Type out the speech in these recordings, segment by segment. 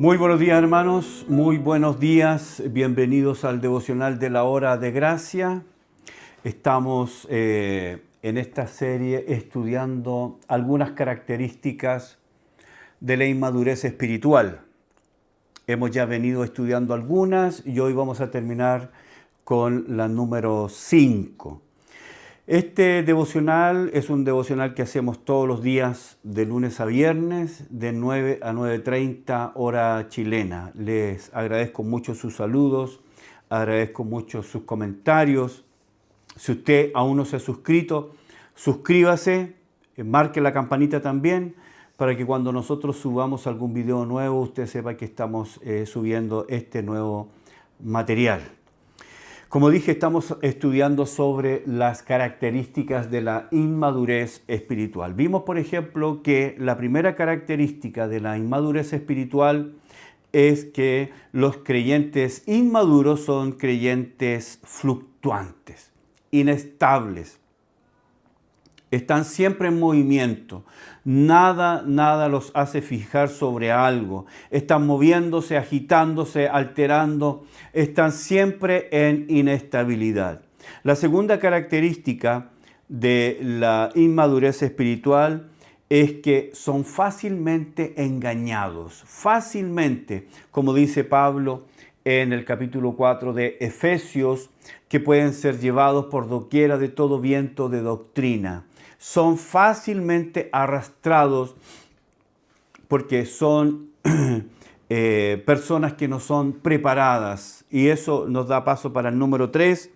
Muy buenos días, hermanos, muy buenos días, bienvenidos al devocional de la hora de gracia. Estamos en esta serie estudiando algunas características de la inmadurez espiritual. Hemos ya venido estudiando algunas y hoy vamos a terminar con la número 5. Este devocional es un devocional que hacemos todos los días de lunes a viernes de 9 a 9:30 hora chilena. Les agradezco mucho sus saludos, agradezco mucho sus comentarios. Si usted aún no se ha suscrito, suscríbase, marque la campanita también para que cuando nosotros subamos algún video nuevo usted sepa que estamos subiendo este nuevo material. Como dije, estamos estudiando sobre las características de la inmadurez espiritual. Vimos, por ejemplo, que la primera característica de la inmadurez espiritual es que los creyentes inmaduros son creyentes fluctuantes, inestables. Están siempre en movimiento. Nada los hace fijar sobre algo. Están moviéndose, agitándose, alterando. Están siempre en inestabilidad. La segunda característica de la inmadurez espiritual es que son fácilmente engañados. Fácilmente, como dice Pablo en el capítulo 4 de Efesios, que pueden ser llevados por doquiera de todo viento de doctrina. Son fácilmente arrastrados porque son personas que no son preparadas. Y eso nos da paso para el número 3,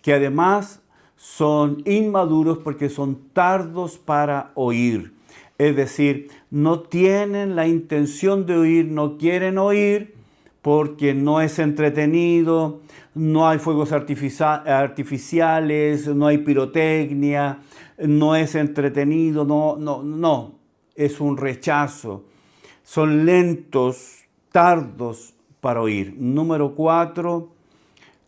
que además son inmaduros porque son tardos para oír. Es decir, no tienen la intención de oír, no quieren oír porque no es entretenido, no hay fuegos artificiales, no hay pirotecnia, no es entretenido, no, es un rechazo. Son lentos, tardos para oír. Número 4,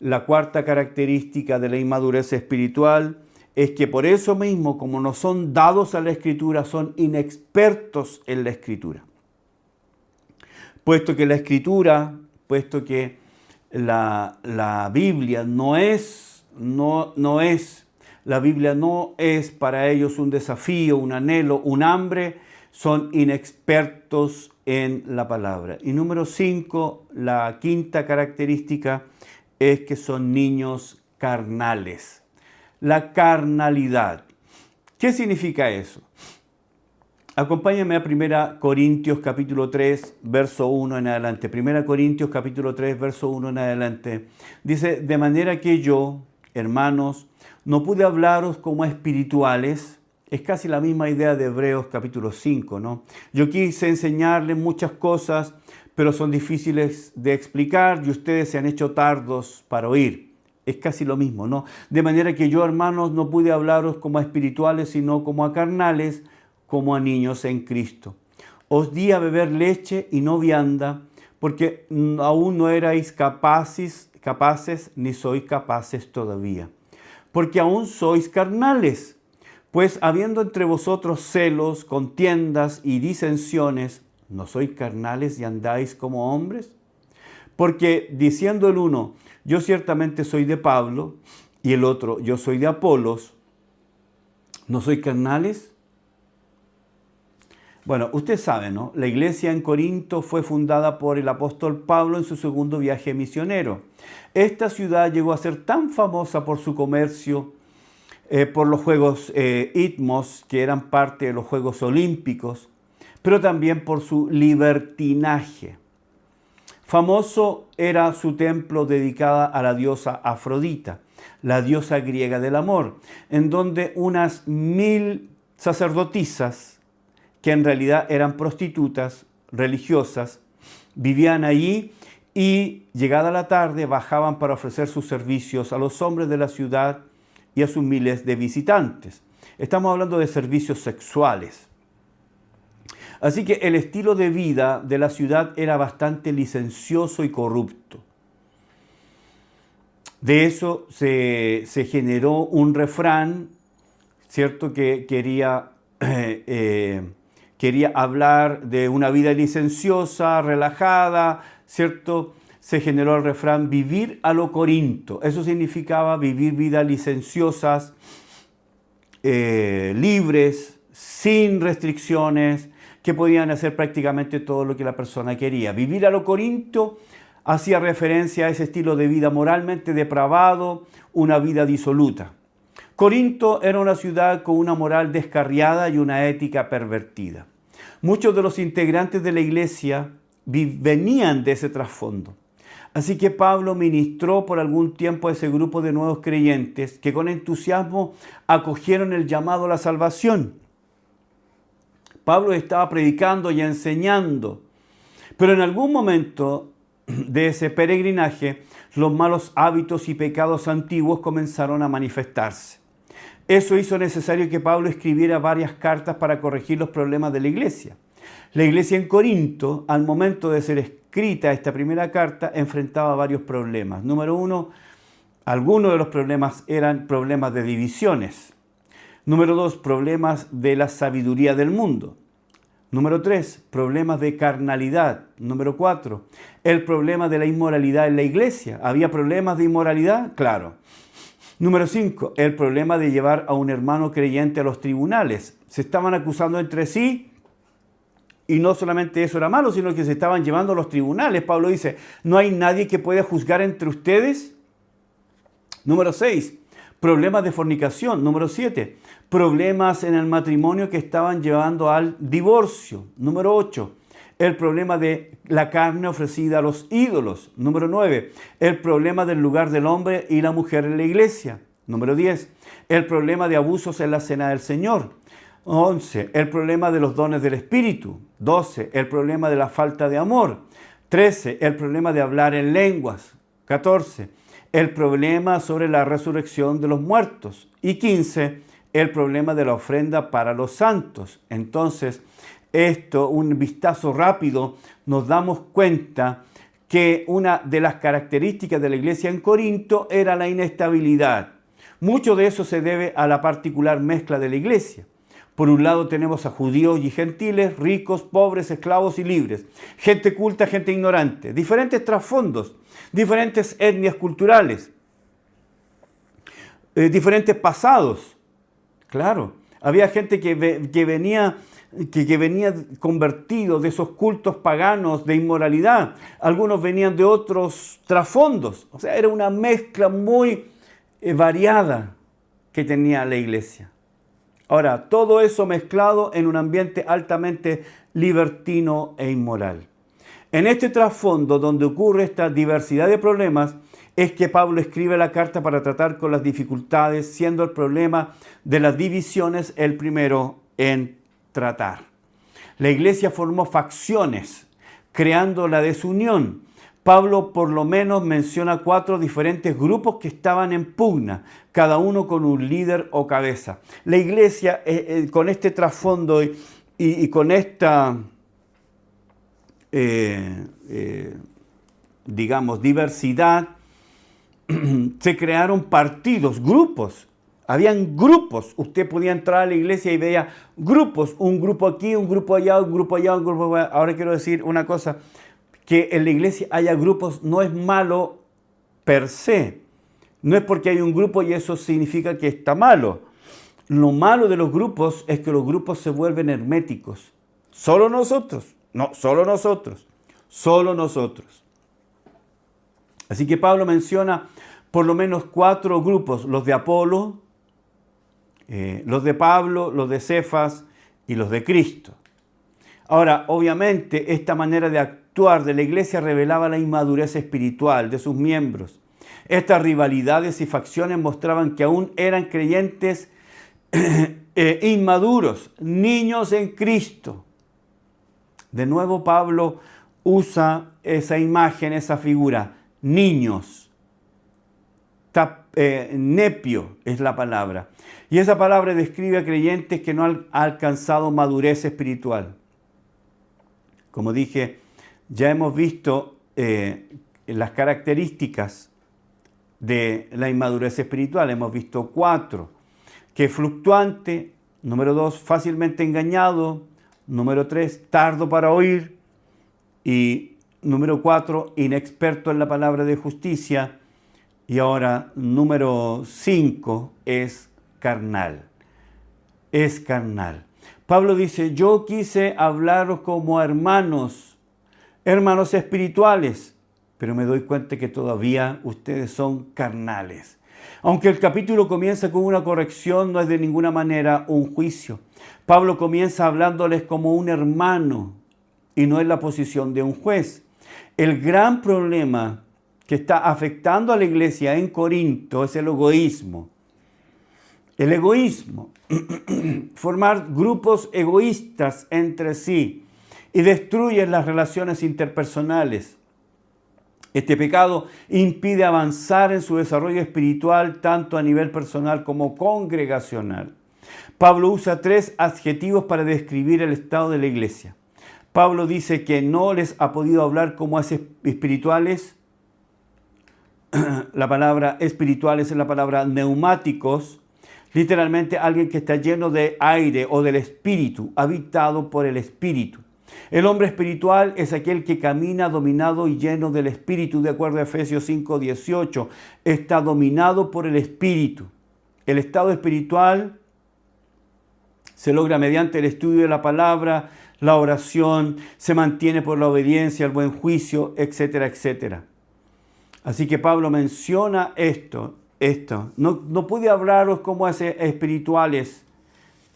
la cuarta característica de la inmadurez espiritual es que por eso mismo, como no son dados a la Escritura, son inexpertos en la Escritura. Puesto que la Escritura, puesto que la Biblia la Biblia no es para ellos un desafío, un anhelo, un hambre, son inexpertos en la palabra. Y número 5, la quinta característica es que son niños carnales. La carnalidad. ¿Qué significa eso? Acompáñame a 1 Corintios capítulo 3, verso 1 en adelante. 1 Corintios capítulo 3, verso 1 en adelante. Dice, de manera que yo, hermanos, no pude hablaros como espirituales. Es casi la misma idea de Hebreos capítulo 5, ¿no? Yo quise enseñarles muchas cosas, pero son difíciles de explicar y ustedes se han hecho tardos para oír. Es casi lo mismo, ¿no? De manera que yo, hermanos, no pude hablaros como a espirituales, sino como a carnales, como a niños en Cristo. Os di a beber leche y no vianda, porque aún no erais capaces, ni sois capaces todavía. Porque aún sois carnales. Pues habiendo entre vosotros celos, contiendas y disensiones, ¿no sois carnales y andáis como hombres? Porque diciendo el uno, yo ciertamente soy de Pablo, y el otro, yo soy de Apolos, ¿no sois carnales? Bueno, usted sabe, ¿no? La iglesia en Corinto fue fundada por el apóstol Pablo en su segundo viaje misionero. Esta ciudad llegó a ser tan famosa por su comercio, por los Juegos Itmos, que eran parte de los Juegos Olímpicos, pero también por su libertinaje. Famoso era su templo dedicado a la diosa Afrodita, la diosa griega del amor, en donde unas 1000 sacerdotisas, que en realidad eran prostitutas religiosas, vivían allí y llegada la tarde bajaban para ofrecer sus servicios a los hombres de la ciudad y a sus miles de visitantes. Estamos hablando de servicios sexuales. Así que el estilo de vida de la ciudad era bastante licencioso y corrupto. De eso se generó un refrán, ¿cierto?, que quería quería hablar de una vida licenciosa, relajada, ¿cierto? Se generó el refrán vivir a lo Corinto. Eso significaba vivir vidas licenciosas, libres, sin restricciones, que podían hacer prácticamente todo lo que la persona quería. Vivir a lo Corinto hacía referencia a ese estilo de vida moralmente depravado, una vida disoluta. Corinto era una ciudad con una moral descarriada y una ética pervertida. Muchos de los integrantes de la iglesia venían de ese trasfondo. Así que Pablo ministró por algún tiempo a ese grupo de nuevos creyentes que con entusiasmo acogieron el llamado a la salvación. Pablo estaba predicando y enseñando, pero en algún momento de ese peregrinaje, los malos hábitos y pecados antiguos comenzaron a manifestarse. Eso hizo necesario que Pablo escribiera varias cartas para corregir los problemas de la iglesia. La iglesia en Corinto, al momento de ser escrita esta primera carta, enfrentaba varios problemas. Número uno, algunos de los problemas eran problemas de divisiones. Número dos, problemas de la sabiduría del mundo. Número 3, problemas de carnalidad. Número 4, el problema de la inmoralidad en la iglesia. ¿Había problemas de inmoralidad? Claro. Número 5, el problema de llevar a un hermano creyente a los tribunales. Se estaban acusando entre sí y no solamente eso era malo, sino que se estaban llevando a los tribunales. Pablo dice, ¿no hay nadie que pueda juzgar entre ustedes? Número 6, problemas de fornicación. Número 7, problemas en el matrimonio que estaban llevando al divorcio. Número 8, el problema de la carne ofrecida a los ídolos. Número 9, el problema del lugar del hombre y la mujer en la iglesia. Número 10, el problema de abusos en la cena del Señor. 11, el problema de los dones del Espíritu. 12, el problema de la falta de amor. 13, el problema de hablar en lenguas. 14, el problema sobre la resurrección de los muertos. Y 15, el problema de la ofrenda para los santos. Entonces, un vistazo rápido, nos damos cuenta que una de las características de la iglesia en Corinto era la inestabilidad. Mucho de eso se debe a la particular mezcla de la iglesia. Por un lado tenemos a judíos y gentiles, ricos, pobres, esclavos y libres, gente culta, gente ignorante, diferentes trasfondos, diferentes etnias culturales, diferentes pasados. Claro, había gente que venía convertido de esos cultos paganos de inmoralidad. Algunos venían de otros trasfondos. O sea, era una mezcla muy variada que tenía la iglesia. Ahora, todo eso mezclado en un ambiente altamente libertino e inmoral. En este trasfondo donde ocurre esta diversidad de problemas, es que Pablo escribe la carta para tratar con las dificultades, siendo el problema de las divisiones el primero en tratar. La iglesia formó facciones, creando la desunión. Pablo por lo menos menciona 4 diferentes grupos que estaban en pugna, cada uno con un líder o cabeza. La iglesia, con este trasfondo y con esta, diversidad, se crearon partidos, grupos. Habían grupos. Usted podía entrar a la iglesia y veía grupos. Un grupo aquí, un grupo allá, un grupo allá, un grupo allá. Ahora quiero decir una cosa. Que en la iglesia haya grupos no es malo per se. No es porque hay un grupo y eso significa que está malo. Lo malo de los grupos es que los grupos se vuelven herméticos. Solo nosotros. No, solo nosotros. Solo nosotros. Así que Pablo menciona por lo menos 4 grupos. Los de Apolo, los de Pablo, los de Cefas y los de Cristo. Ahora, obviamente, esta manera de actuar de la iglesia revelaba la inmadurez espiritual de sus miembros. Estas rivalidades y facciones mostraban que aún eran creyentes inmaduros, niños en Cristo. De nuevo Pablo usa esa imagen, esa figura, niños. Nepio es la palabra. Y esa palabra describe a creyentes que no han alcanzado madurez espiritual. Como dije, ya hemos visto las características de la inmadurez espiritual. Hemos visto 4. Que es fluctuante. Número 2, fácilmente engañado. Número 3, tardo para oír. Y número 4, inexperto en la palabra de justicia. Y ahora, número 5, es carnal. Es carnal. Pablo dice, yo quise hablaros como hermanos espirituales, pero me doy cuenta que todavía ustedes son carnales. Aunque el capítulo comienza con una corrección, no es de ninguna manera un juicio. Pablo comienza hablándoles como un hermano y no en la posición de un juez. El gran problema que está afectando a la iglesia en Corinto es el egoísmo. El egoísmo, formar grupos egoístas entre sí y destruye las relaciones interpersonales. Este pecado impide avanzar en su desarrollo espiritual tanto a nivel personal como congregacional. Pablo usa 3 adjetivos para describir el estado de la iglesia. Pablo dice que no les ha podido hablar como a espirituales. La palabra espirituales es la palabra neumáticos. Literalmente alguien que está lleno de aire o del espíritu, habitado por el espíritu. El hombre espiritual es aquel que camina dominado y lleno del espíritu, de acuerdo a Efesios 5:18. Está dominado por el espíritu. El estado espiritual se logra mediante el estudio de la palabra, la oración, se mantiene por la obediencia, el buen juicio, etcétera, etcétera. Así que Pablo menciona esto. No pude hablaros como a espirituales,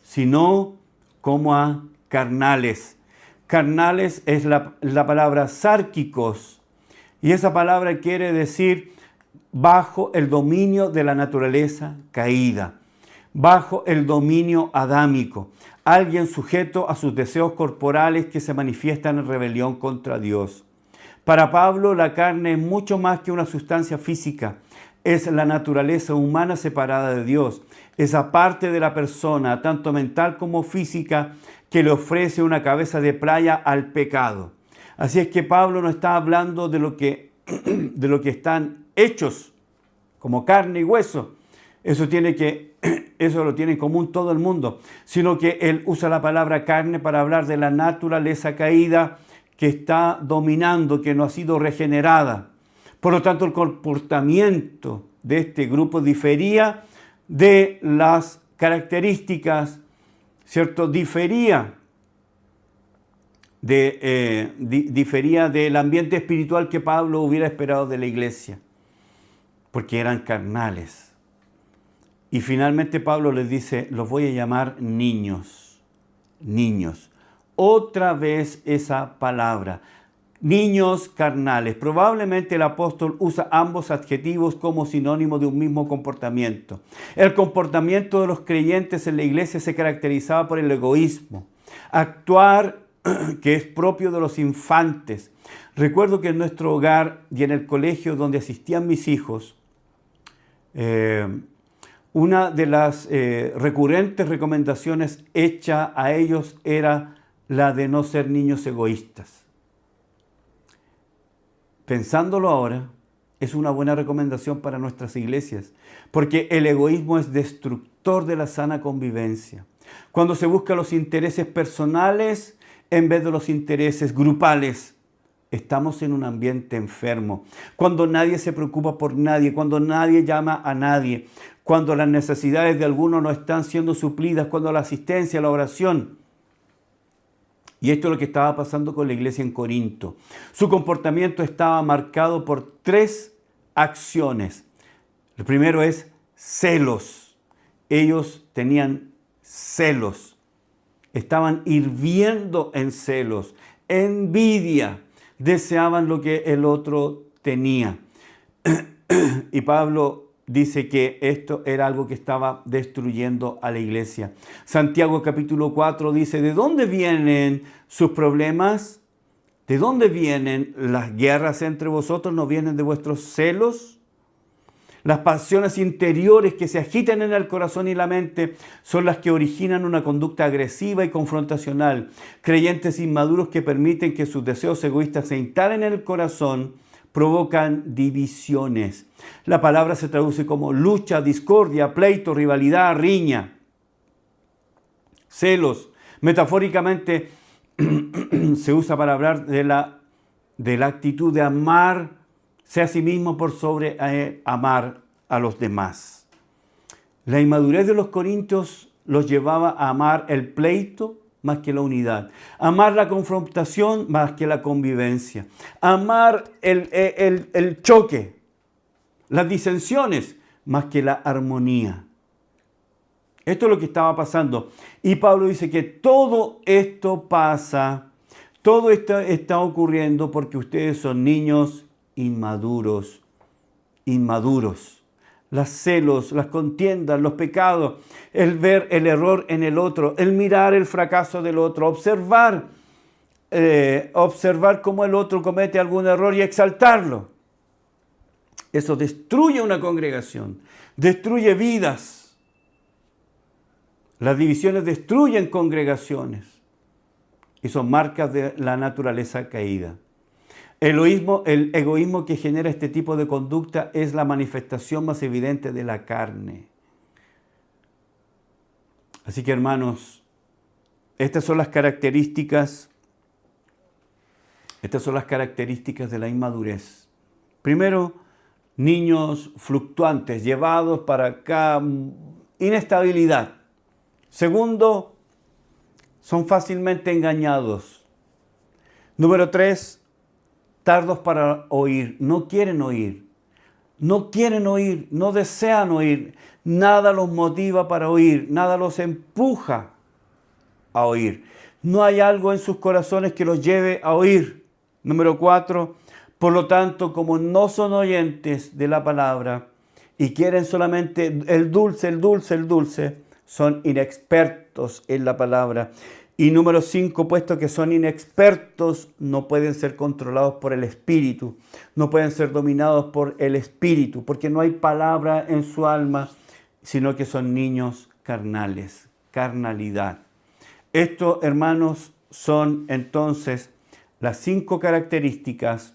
sino como a carnales. Carnales es la palabra sárquicos, y esa palabra quiere decir bajo el dominio de la naturaleza caída, bajo el dominio adámico, alguien sujeto a sus deseos corporales que se manifiestan en rebelión contra Dios. Para Pablo, la carne es mucho más que una sustancia física. Es la naturaleza humana separada de Dios. Esa parte de la persona, tanto mental como física, que le ofrece una cabeza de playa al pecado. Así es que Pablo no está hablando de lo que están hechos, como carne y hueso. Eso lo tiene en común todo el mundo. Sino que él usa la palabra carne para hablar de la naturaleza caída que está dominando, que no ha sido regenerada. Por lo tanto, el comportamiento de este grupo difería de las características, ¿cierto? Difería del ambiente espiritual que Pablo hubiera esperado de la iglesia, porque eran carnales. Y finalmente Pablo les dice, los voy a llamar niños. Niños. Otra vez esa palabra. Niños carnales. Probablemente el apóstol usa ambos adjetivos como sinónimo de un mismo comportamiento. El comportamiento de los creyentes en la iglesia se caracterizaba por el egoísmo. Actuar que es propio de los infantes. Recuerdo que en nuestro hogar y en el colegio donde asistían mis hijos, una de las recurrentes recomendaciones hechas a ellos era la de no ser niños egoístas. Pensándolo ahora, es una buena recomendación para nuestras iglesias, porque el egoísmo es destructor de la sana convivencia. Cuando se buscan los intereses personales en vez de los intereses grupales, estamos en un ambiente enfermo. Cuando nadie se preocupa por nadie, cuando nadie llama a nadie, cuando las necesidades de algunos no están siendo suplidas, cuando la asistencia, la oración. Y esto es lo que estaba pasando con la iglesia en Corinto. Su comportamiento estaba marcado por 3 acciones. Lo primero es celos. Ellos tenían celos. Estaban hirviendo en celos, envidia. Deseaban lo que el otro tenía. Y Pablo dice que esto era algo que estaba destruyendo a la iglesia. Santiago capítulo 4 dice, ¿de dónde vienen sus problemas? ¿De dónde vienen las guerras entre vosotros? ¿No vienen de vuestros celos? Las pasiones interiores que se agitan en el corazón y la mente son las que originan una conducta agresiva y confrontacional. Creyentes inmaduros que permiten que sus deseos egoístas se instalen en el corazón provocan divisiones. La palabra se traduce como lucha, discordia, pleito, rivalidad, riña, celos. Metafóricamente, se usa para hablar de la actitud de amarse a sí mismo por sobre amar a los demás. La inmadurez de los corintios los llevaba a amar el pleito más que la unidad, amar la confrontación más que la convivencia, amar el choque, las disensiones más que la armonía. Esto es lo que estaba pasando. Y Pablo dice que todo esto pasa, todo esto está ocurriendo porque ustedes son niños inmaduros. Las celos, las contiendas, los pecados, el ver el error en el otro, el mirar el fracaso del otro, observar cómo el otro comete algún error y exaltarlo. Eso destruye una congregación, destruye vidas. Las divisiones destruyen congregaciones y son marcas de la naturaleza caída. El egoísmo que genera este tipo de conducta es la manifestación más evidente de la carne. Así que, hermanos, estas son las características de la inmadurez. Primero, niños fluctuantes, llevados para acá, inestabilidad. Segundo, son fácilmente engañados. Número 3, tardos para oír, no quieren oír, no desean oír, nada los motiva para oír, nada los empuja a oír. No hay algo en sus corazones que los lleve a oír. Número 4, por lo tanto, como no son oyentes de la palabra y quieren solamente el dulce, son inexpertos en la palabra. Y número 5, puesto que son inexpertos, no pueden ser controlados por el Espíritu, no pueden ser dominados por el Espíritu, porque no hay palabra en su alma, sino que son niños carnales, carnalidad. Esto, hermanos, son entonces las 5 características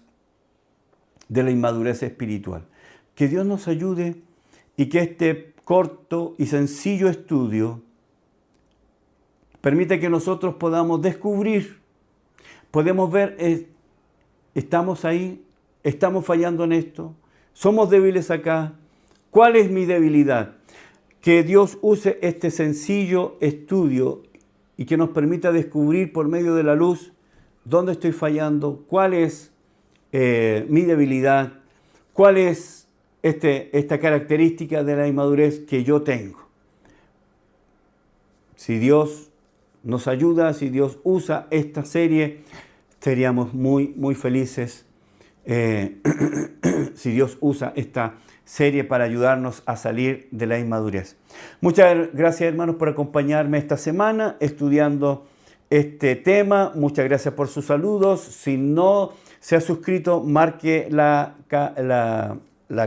de la inmadurez espiritual. Que Dios nos ayude y que este corto y sencillo estudio permite que nosotros podamos descubrir, podemos ver, estamos ahí, estamos fallando en esto, somos débiles acá. ¿Cuál es mi debilidad? Que Dios use este sencillo estudio y que nos permita descubrir por medio de la luz dónde estoy fallando, cuál es mi debilidad, cuál es esta característica de la inmadurez que yo tengo. Si Dios nos ayuda, si Dios usa esta serie, seríamos muy, muy felices si Dios usa esta serie para ayudarnos a salir de la inmadurez. Muchas gracias, hermanos, por acompañarme esta semana estudiando este tema. Muchas gracias por sus saludos. Si no se ha suscrito, marque la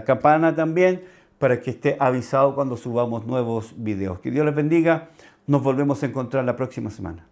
campana también para que esté avisado cuando subamos nuevos videos. Que Dios les bendiga. Nos volvemos a encontrar la próxima semana.